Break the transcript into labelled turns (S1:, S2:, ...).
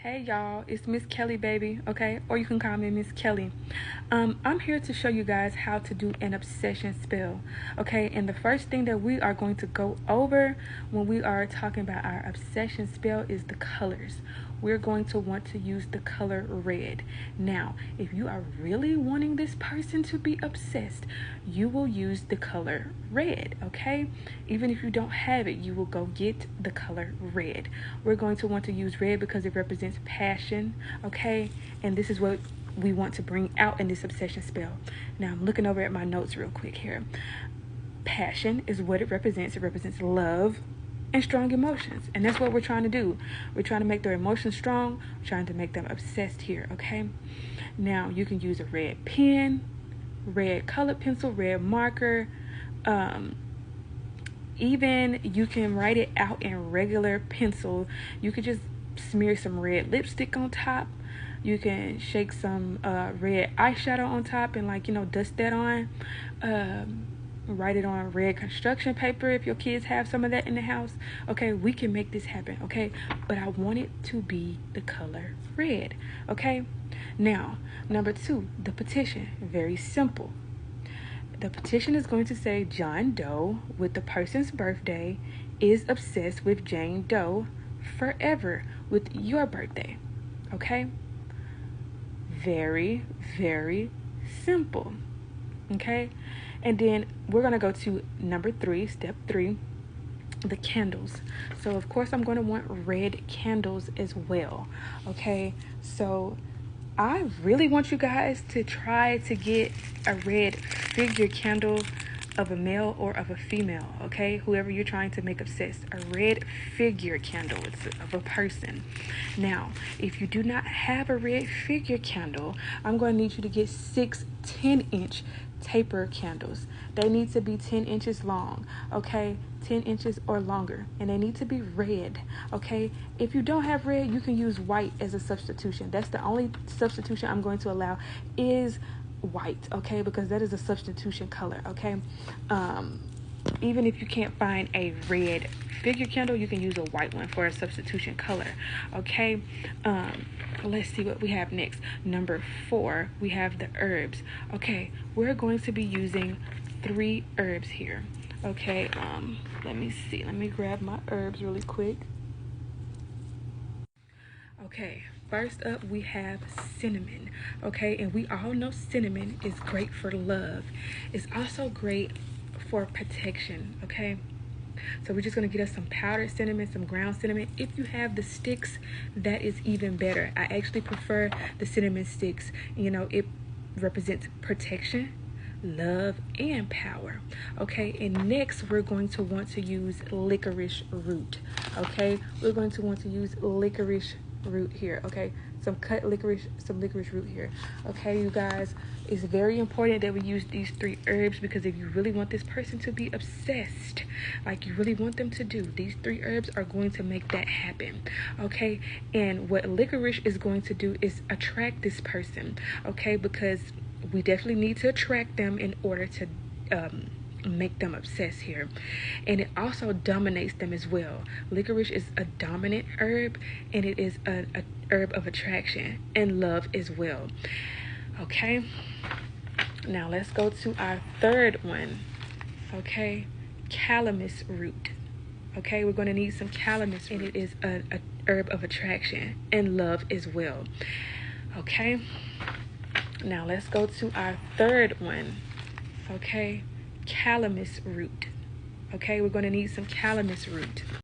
S1: Hey y'all, it's Miss Kelly, baby, okay? Or you can call me Miss Kelly. I'm here to show you guys how to do an obsession spell, okay? And the first thing that we are going to go over when we are talking about our obsession spell is the colors. We're going to want to use the color red. Now, if you are really wanting this person to be obsessed, you will use the color red, okay? Even if you don't have it, you will go get the color red. We're going to want to use red because it represents passion, okay? And this is what we want to bring out in this obsession spell. Now, I'm looking over at my notes real quick here. Passion is what it represents. It represents love and strong emotions, and that's what we're trying to do. We're trying to make their emotions strong. We're trying to make them obsessed here, okay? Now, you can use a red pen, red colored pencil, red marker. Even you can write it out in regular pencil. You could just smear some red lipstick on top. You can shake some red eyeshadow on top and dust that on. Write it on red construction paper if your kids have some of that in the house. Okay, we can make this happen, okay? But I want it to be the color red, okay? Now, number 2, the petition. Very simple. The petition is going to say John Doe, with the person's birthday, is obsessed with Jane Doe forever with your birthday, okay? Very, very simple, okay? And then we're going to go to number 3, step 3, the candles. So, of course, I'm going to want red candles as well, okay? So, I really want you guys to try to get a red figure candle of a male or of a female, okay? Whoever you're trying to make obsessed. A red figure candle of a person. Now, if you do not have a red figure candle, I'm going to need you to get 6 10-inch taper candles. They need to be 10 inches long, okay? 10 inches or longer, and they need to be red, okay? If you don't have red, you can use white as a substitution. That's the only substitution I'm going to allow is white, okay? Because that is a substitution color, okay? Even if you can't find a red figure candle, you can use a white one for a substitution color, okay? Let's see what we have next. Number 4, we have the herbs. Okay, we're going to be using 3 herbs here, okay? Let me see. Let me grab my herbs really quick. Okay, first up we have cinnamon, okay? And we all know cinnamon is great for love. It's also great for protection, okay? So we're just going to get us some powdered cinnamon, some ground cinnamon. If you have the sticks, that is even better. I actually prefer the cinnamon sticks. You know, it represents protection, love, and power, okay? And next we're going to want to use licorice root, okay? We're going to want to use licorice root here, okay? Some licorice root here, okay? You guys, it's very important that we use these 3 herbs, because if you really want this person to be obsessed, like you really want them to do, these 3 herbs are going to make that happen, okay? And what licorice is going to do is attract this person, okay? Because we definitely need to attract them in order to make them obsessed here. And it also dominates them as well. Licorice is a dominant herb, and it is a herb of attraction and love as well, okay? Now let's go to our 3rd one, okay? Calamus root, okay? We're going to need some calamus root, and it is a herb of attraction and love as well, okay? Now let's go to our 3rd one, okay? Calamus root, okay? We're going to need some calamus root.